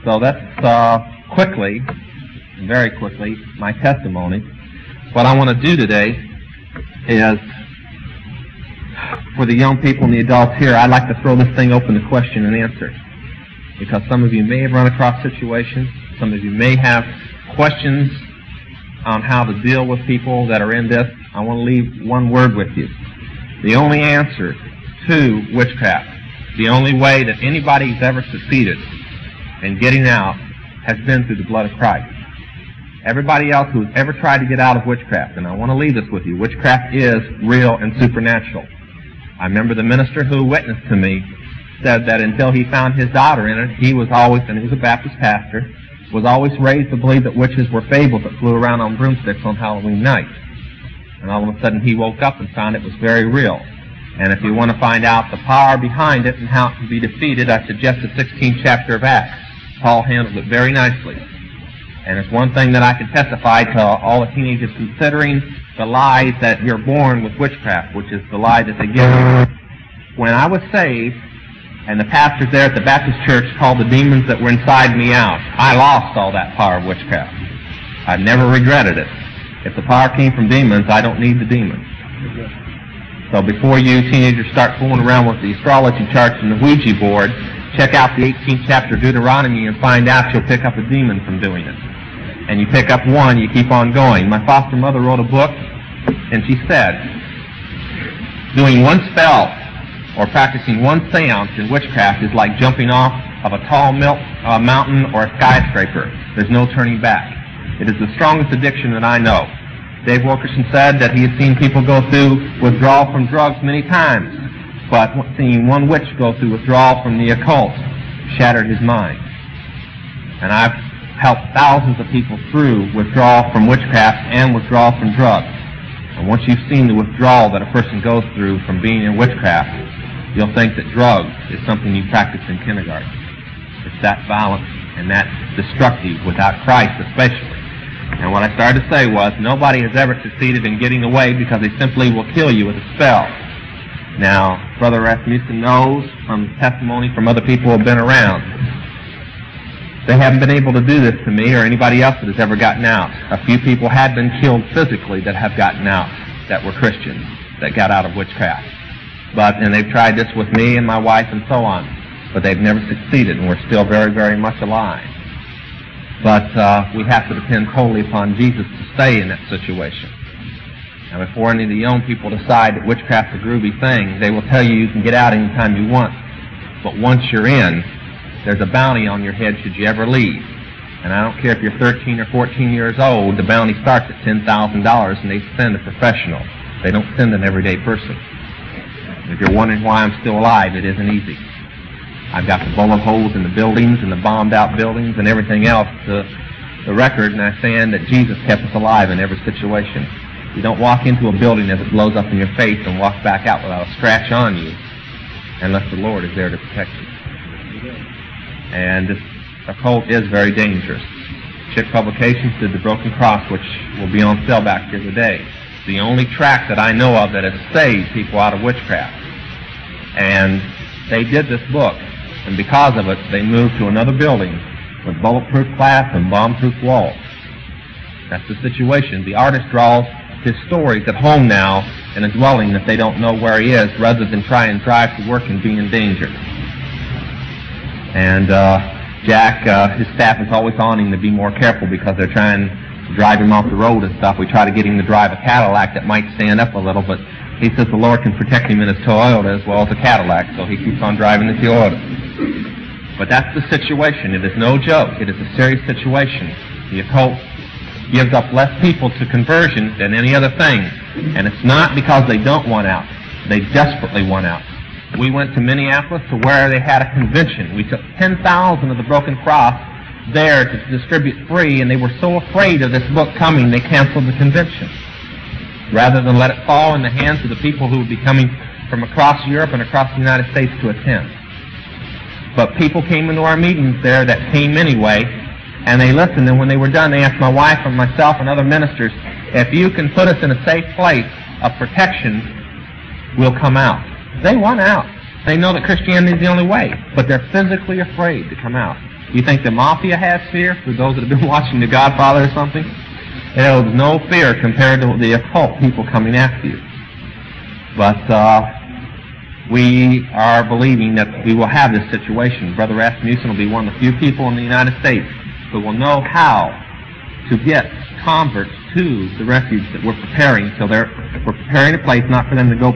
So that's quickly, very quickly, my testimony. What I want to do today is, for the young people and the adults here, I'd like to throw this thing open to question and answer. Because some of you may have run across situations, some of you may have questions on how to deal with people that are in this. I want to leave one word with you. The only answer to witchcraft, the only way that anybody's ever succeeded in getting out has been through the blood of Christ. Everybody else who's ever tried to get out of witchcraft, and I want to leave this with you, witchcraft is real and supernatural. I remember the minister who witnessed to me said that until he found his daughter in it, he was always, and he was a Baptist pastor, was always raised to believe that witches were fables that flew around on broomsticks on Halloween night. And all of a sudden he woke up and found it was very real. And if you want to find out the power behind it and how it can be defeated, I suggest the 16th chapter of Acts. Paul handled it very nicely. And it's one thing that I can testify to all the teenagers considering the lies that you're born with witchcraft, which is the lie that they give you. When I was saved, and the pastors there at the Baptist church called the demons that were inside me out, I lost all that power of witchcraft. I've never regretted it. If the power came from demons, I don't need the demons. So before you teenagers start fooling around with the astrology charts and the Ouija board, check out the 18th chapter of Deuteronomy and find out you'll pick up a demon from doing it. And you pick up one, you keep on going. My foster mother wrote a book, and she said, doing one spell or practicing one seance in witchcraft is like jumping off of a tall mountain or a skyscraper. There's no turning back. It is the strongest addiction that I know. Dave Wilkerson said that he had seen people go through withdrawal from drugs many times, but seeing one witch go through withdrawal from the occult shattered his mind. And I've helped thousands of people through withdrawal from witchcraft and withdrawal from drugs. And once you've seen the withdrawal that a person goes through from being in witchcraft, you'll think that drugs is something you practice in kindergarten. It's that violent and that destructive without Christ especially. And what I started to say was, nobody has ever succeeded in getting away because they simply will kill you with a spell. Now, Brother Rasmussen knows from testimony from other people who have been around, they haven't been able to do this to me or anybody else that has ever gotten out. A few people had been killed physically that have gotten out, that were Christians, that got out of witchcraft. And they've tried this with me and my wife and so on, but they've never succeeded, and we're still very, very much alive. But we have to depend wholly upon Jesus to stay in that situation. Now, before any of the young people decide that witchcraft's a groovy thing, they will tell you you can get out anytime you want. But once you're in, there's a bounty on your head should you ever leave. And I don't care if you're 13 or 14 years old, the bounty starts at $10,000, and they send a professional. They don't send an everyday person. If you're wondering why I'm still alive, it isn't easy. I've got the bullet holes in the buildings and the bombed-out buildings and everything else to the record, and I stand that Jesus kept us alive in every situation. You don't walk into a building as it blows up in your face and walk back out without a scratch on you unless the Lord is there to protect you. And this occult is very dangerous. Chick Publications did The Broken Cross, which will be on sale back here today. The only tract that I know of that has saved people out of witchcraft. And they did this book, and because of it, they moved to another building with bulletproof glass and bomb-proof walls. That's the situation. The artist draws his stories at home now in a dwelling that they don't know where he is, rather than try and drive to work and be in danger. And Jack, his staff is always on him to be more careful because they're trying to drive him off the road and stuff. We try to get him to drive a Cadillac that might stand up a little, but he says the Lord can protect him in his Toyota as well as a Cadillac, so he keeps on driving the Toyota. But that's the situation. It is no joke. It is a serious situation. The occult gives up less people to conversion than any other thing. And it's not because they don't want out. They desperately want out. We went to Minneapolis to where they had a convention. We took 10,000 of the Broken Cross there to distribute free, and they were so afraid of this book coming, they canceled the convention. Rather than let it fall in the hands of the people who would be coming from across Europe and across the United States to attend. But people came into our meetings there that came anyway, and they listened, and when they were done, they asked my wife and myself and other ministers, if you can put us in a safe place of protection, we'll come out. They want out. They know that Christianity is the only way, but they're physically afraid to come out. You think the mafia has fear, for those that have been watching The Godfather or something? It holds no fear compared to the occult people coming after you. But we are believing that we will have this situation. Brother Rasmussen will be one of the few people in the United States who will know how to get converts to the refuge that we're preparing. So we're preparing a place not for them to go